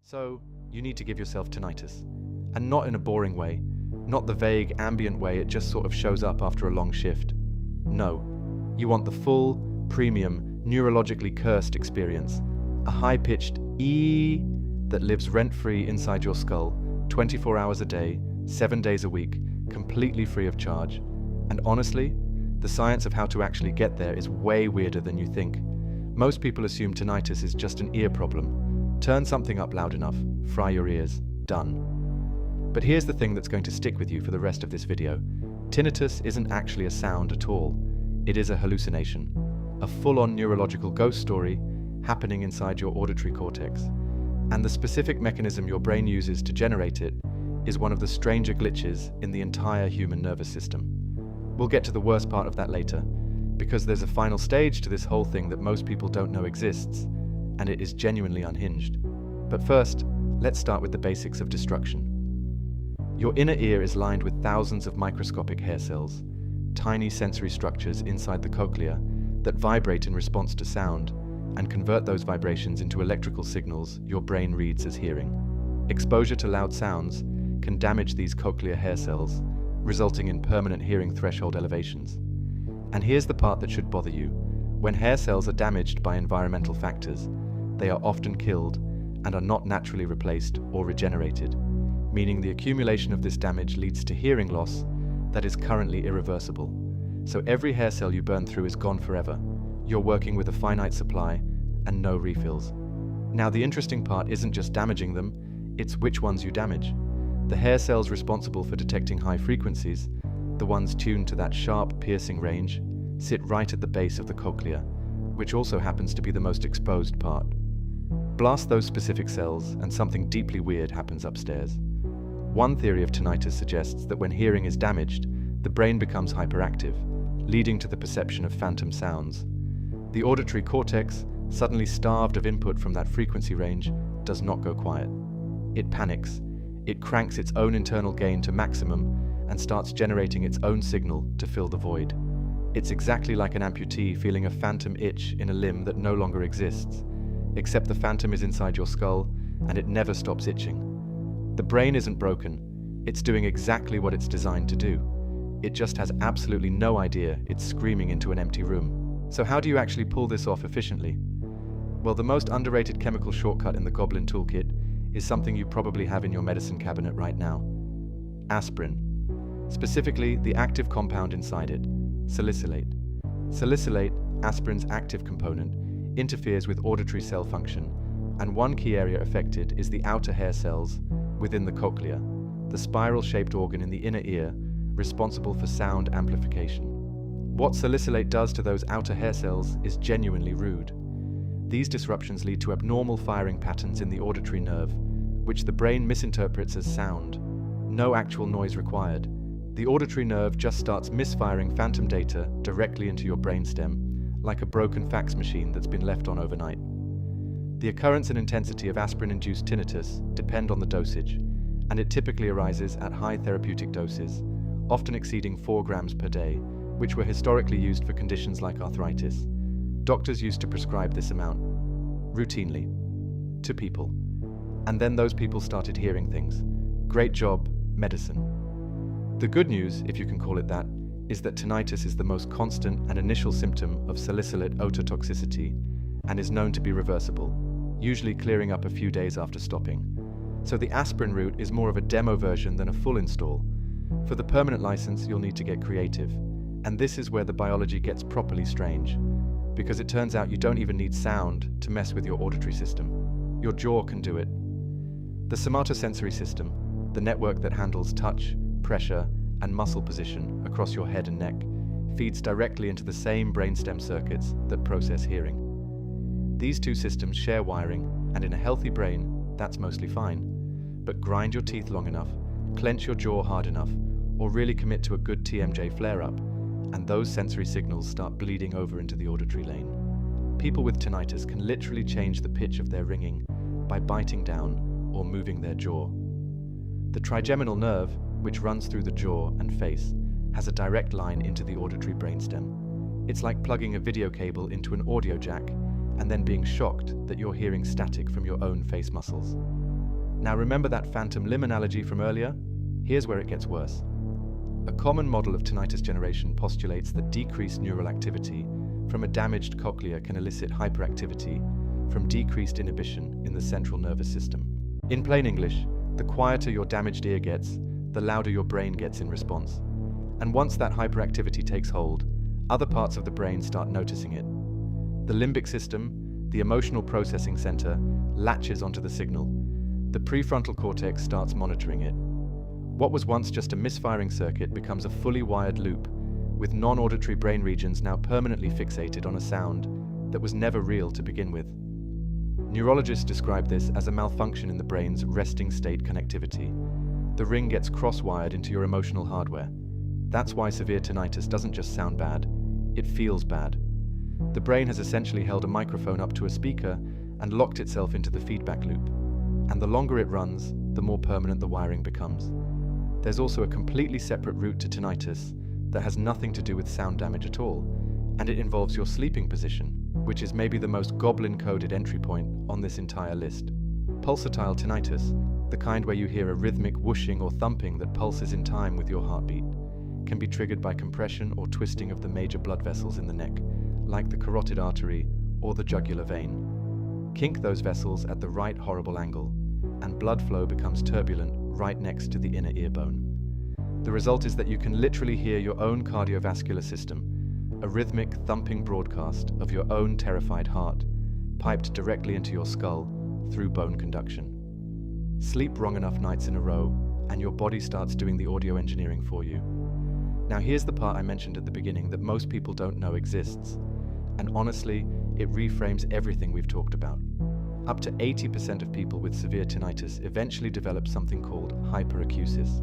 So, you need to give yourself tinnitus. And not in a boring way, not the vague, ambient way it just sort of shows up after a long shift. No, you want the full, premium, neurologically cursed experience. A high-pitched "ee" that lives rent-free inside your skull, 24 hours a day, 7 days a week, completely free of charge. And honestly, the science of how to actually get there is way weirder than you think. Most people assume tinnitus is just an ear problem. Turn something up loud enough, fry your ears, done. But here's the thing that's going to stick with you for the rest of this video. Tinnitus isn't actually a sound at all. It is a hallucination. A full-on neurological ghost story happening inside your auditory cortex. And the specific mechanism your brain uses to generate it is one of the stranger glitches in the entire human nervous system. We'll get to the worst part of that later, because there's a final stage to this whole thing that most people don't know exists, and it is genuinely unhinged. But first, let's start with the basics of destruction. Your inner ear is lined with thousands of microscopic hair cells, tiny sensory structures inside the cochlea that vibrate in response to sound and convert those vibrations into electrical signals your brain reads as hearing. Exposure to loud sounds can damage these cochlear hair cells, resulting in permanent hearing threshold elevations. And here's the part that should bother you. When hair cells are damaged by environmental factors, they are often killed and are not naturally replaced or regenerated, meaning the accumulation of this damage leads to hearing loss that is currently irreversible. So every hair cell you burn through is gone forever. You're working with a finite supply and no refills. Now, the interesting part isn't just damaging them, it's which ones you damage. The hair cells responsible for detecting high frequencies, the ones tuned to that sharp, piercing range, sit right at the base of the cochlea, which also happens to be the most exposed part. Blast those specific cells and something deeply weird happens upstairs. One theory of tinnitus suggests that when hearing is damaged, the brain becomes hyperactive, leading to the perception of phantom sounds. The auditory cortex, suddenly starved of input from that frequency range, does not go quiet. It panics. It cranks its own internal gain to maximum and starts generating its own signal to fill the void. It's exactly like an amputee feeling a phantom itch in a limb that no longer exists, except the phantom is inside your skull and it never stops itching. The brain isn't broken. It's doing exactly what it's designed to do. It just has absolutely no idea it's screaming into an empty room. So how do you actually pull this off efficiently? Well, the most underrated chemical shortcut in the Goblin Toolkit is something you probably have in your medicine cabinet right now. Aspirin. Specifically, the active compound inside it, salicylate. Salicylate, aspirin's active component, interferes with auditory cell function, and one key area affected is the outer hair cells within the cochlea, the spiral-shaped organ in the inner ear responsible for sound amplification. What salicylate does to those outer hair cells is genuinely rude. These disruptions lead to abnormal firing patterns in the auditory nerve, which the brain misinterprets as sound. No actual noise required. The auditory nerve just starts misfiring phantom data directly into your brainstem, like a broken fax machine that's been left on overnight. The occurrence and intensity of aspirin-induced tinnitus depend on the dosage, and it typically arises at high therapeutic doses, often exceeding 4 grams per day, which were historically used for conditions like arthritis. Doctors used to prescribe this amount routinely to people. And then those people started hearing things. Great job, medicine. The good news, if you can call it that, is that tinnitus is the most constant and initial symptom of salicylate ototoxicity and is known to be reversible, usually clearing up a few days after stopping. So the aspirin route is more of a demo version than a full install. For the permanent license, you'll need to get creative. And this is where the biology gets properly strange, because it turns out you don't even need sound to mess with your auditory system. Your jaw can do it. The somatosensory system, the network that handles touch, pressure, and muscle position across your head and neck, feeds directly into the same brainstem circuits that process hearing. These two systems share wiring, and in a healthy brain, that's mostly fine. But grind your teeth long enough, clench your jaw hard enough, or really commit to a good TMJ flare-up, and those sensory signals start bleeding over into the auditory lane. People with tinnitus can literally change the pitch of their ringing by biting down or moving their jaw. The trigeminal nerve, which runs through the jaw and face, has a direct line into the auditory brainstem. It's like plugging a video cable into an audio jack and then being shocked that you're hearing static from your own face muscles. Now remember that phantom limb analogy from earlier? Here's where it gets worse. A common model of tinnitus generation postulates that decreased neural activity from a damaged cochlea can elicit hyperactivity from decreased inhibition in the central nervous system. In plain English, the quieter your damaged ear gets, the louder your brain gets in response. And once that hyperactivity takes hold, other parts of the brain start noticing it. The limbic system, the emotional processing center, latches onto the signal. The prefrontal cortex starts monitoring it. What was once just a misfiring circuit becomes a fully wired loop, with non-auditory brain regions now permanently fixated on a sound that was never real to begin with. Neurologists describe this as a malfunction in the brain's resting state connectivity. The ring gets cross-wired into your emotional hardware. That's why severe tinnitus doesn't just sound bad, it feels bad. The brain has essentially held a microphone up to a speaker and locked itself into the feedback loop. And the longer it runs, the more permanent the wiring becomes. There's also a completely separate route to tinnitus that has nothing to do with sound damage at all, and it involves your sleeping position, which is maybe the most goblin-coded entry point on this entire list. Pulsatile tinnitus, the kind where you hear a rhythmic whooshing or thumping that pulses in time with your heartbeat, can be triggered by compression or twisting of the major blood vessels in the neck, like the carotid artery or the jugular vein. Kink those vessels at the right horrible angle, and blood flow becomes turbulent right next to the inner ear bone. The result is that you can literally hear your own cardiovascular system, a rhythmic, thumping broadcast of your own terrified heart, piped directly into your skull through bone conduction. Sleep wrong enough nights in a row, and your body starts doing the audio engineering for you. Now here's the part I mentioned at the beginning that most people don't know exists, and honestly, it reframes everything we've talked about. Up to 80% of people with severe tinnitus eventually develop something called hyperacusis.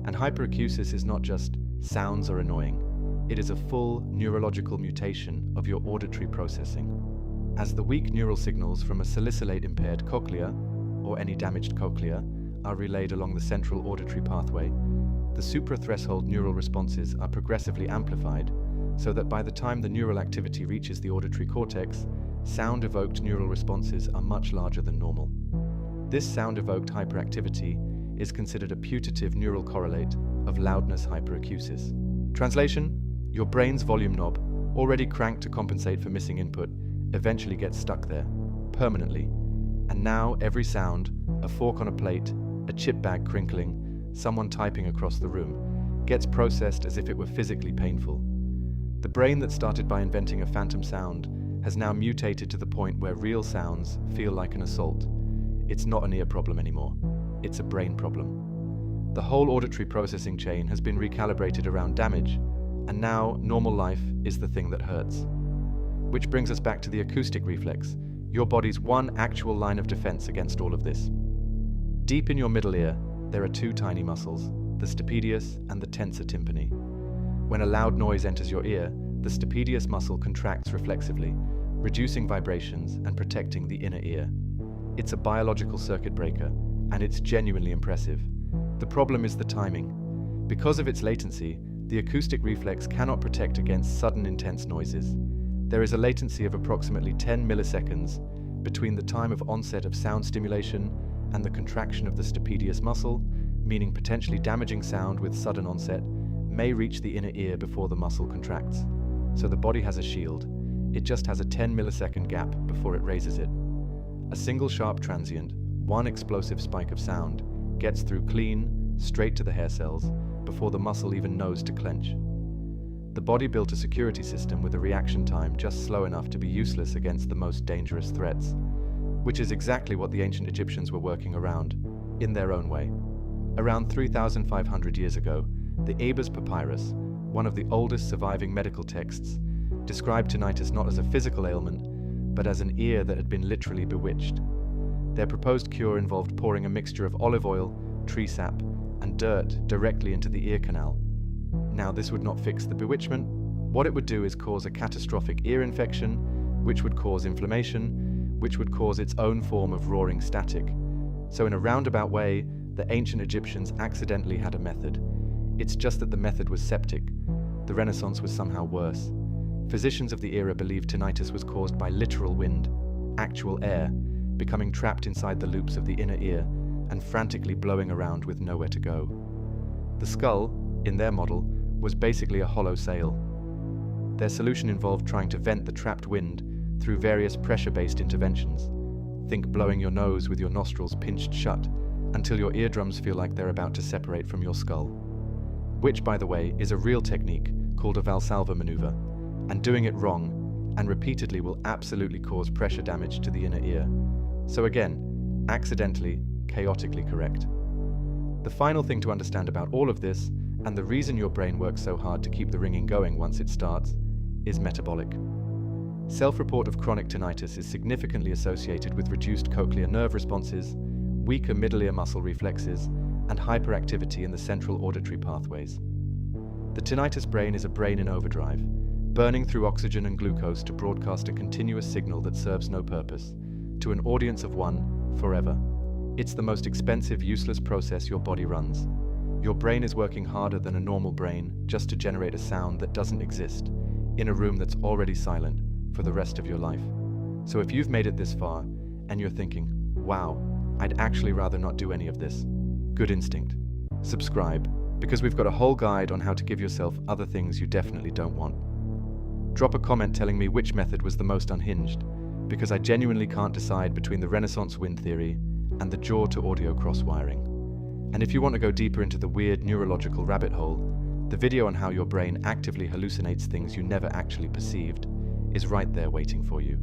And hyperacusis is not just sounds are annoying, it is a full neurological mutation of your auditory processing. As the weak neural signals from a salicylate-impaired cochlea, or any damaged cochlea, are relayed along the central auditory pathway, the suprathreshold neural responses are progressively amplified, so that by the time the neural activity reaches the auditory cortex, sound-evoked neural responses are much larger than normal. This sound-evoked hyperactivity is considered a putative neural correlate of loudness hyperacusis. Translation: your brain's volume knob, already cranked to compensate for missing input, eventually gets stuck there, permanently. And now every sound, a fork on a plate, a chip bag crinkling, someone typing across the room, gets processed as if it were physically painful. The brain that started by inventing a phantom sound has now mutated to the point where real sounds feel like an assault. It's not an ear problem anymore, it's a brain problem. The whole auditory processing chain has been recalibrated around damage, and now normal life is the thing that hurts. Which brings us back to the acoustic reflex, your body's one actual line of defense against all of this. Deep in your middle ear, there are two tiny muscles, the stapedius and the tensor tympani. When a loud noise enters your ear, the stapedius muscle contracts reflexively, reducing vibrations and protecting the inner ear. It's a biological circuit breaker, and it's genuinely impressive. The problem is the timing. Because of its latency, the acoustic reflex cannot protect against sudden intense noises. There is a latency of approximately 10 milliseconds between the time of onset of sound stimulation and the contraction of the stapedius muscle, meaning potentially damaging sound with sudden onset may reach the inner ear before the muscle contracts. So the body has a shield. It just has a 10 millisecond gap before it raises it. A single sharp transient, one explosive spike of sound, gets through clean, straight to the hair cells, before the muscle even knows to clench. The body built a security system with a reaction time just slow enough to be useless against the most dangerous threats, which is exactly what the ancient Egyptians were working around, in their own way. Around 3,500 years ago, the Ebers Papyrus, one of the oldest surviving medical texts, described tinnitus not as a physical ailment, but as an ear that had been literally bewitched. Their proposed cure involved pouring a mixture of olive oil, tree sap, and dirt directly into the ear canal. Now, this would not fix the bewitchment. What it would do is cause a catastrophic ear infection, which would cause inflammation, which would cause its own form of roaring static. So in a roundabout way, the ancient Egyptians accidentally had a method. It's just that the method was septic. The Renaissance was somehow worse. Physicians of the era believed tinnitus was caused by literal wind, actual air, becoming trapped inside the loops of the inner ear and frantically blowing around with nowhere to go. The skull, in their model, was basically a hollow sail. Their solution involved trying to vent the trapped wind through various pressure-based interventions. Think blowing your nose with your nostrils pinched shut until your eardrums feel like they're about to separate from your skull. Which, by the way, is a real technique called a Valsalva maneuver, and doing it wrong and repeatedly will absolutely cause pressure damage to the inner ear. So again, accidentally, chaotically correct. The final thing to understand about all of this, and the reason your brain works so hard to keep the ringing going once it starts, is metabolic. Self-report of chronic tinnitus is significantly associated with reduced cochlear nerve responses, weaker middle ear muscle reflexes, and hyperactivity in the central auditory pathways. The tinnitus brain is a brain in overdrive, burning through oxygen and glucose to broadcast a continuous signal that serves no purpose, to an audience of one, forever. It's the most expensive, useless process your body runs. Your brain is working harder than a normal brain just to generate a sound that doesn't exist, in a room that's already silent, for the rest of your life. So if you've made it this far, and you're thinking, wow, I'd actually rather not do any of this, good instinct. Subscribe, because we've got a whole guide on how to give yourself other things you definitely don't want. Drop a comment telling me which method was the most unhinged, because I genuinely can't decide between the Renaissance wind theory and the jaw to audio cross-wiring. And if you want to go deeper into the weird neurological rabbit hole, the video on how your brain actively hallucinates things you never actually perceived is right there waiting for you.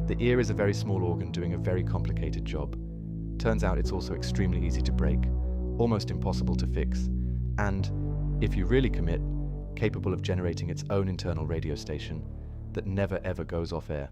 The ear is a very small organ doing a very complicated job. Turns out it's also extremely easy to break, almost impossible to fix, and, if you really commit, capable of generating its own internal radio station that never ever goes off air.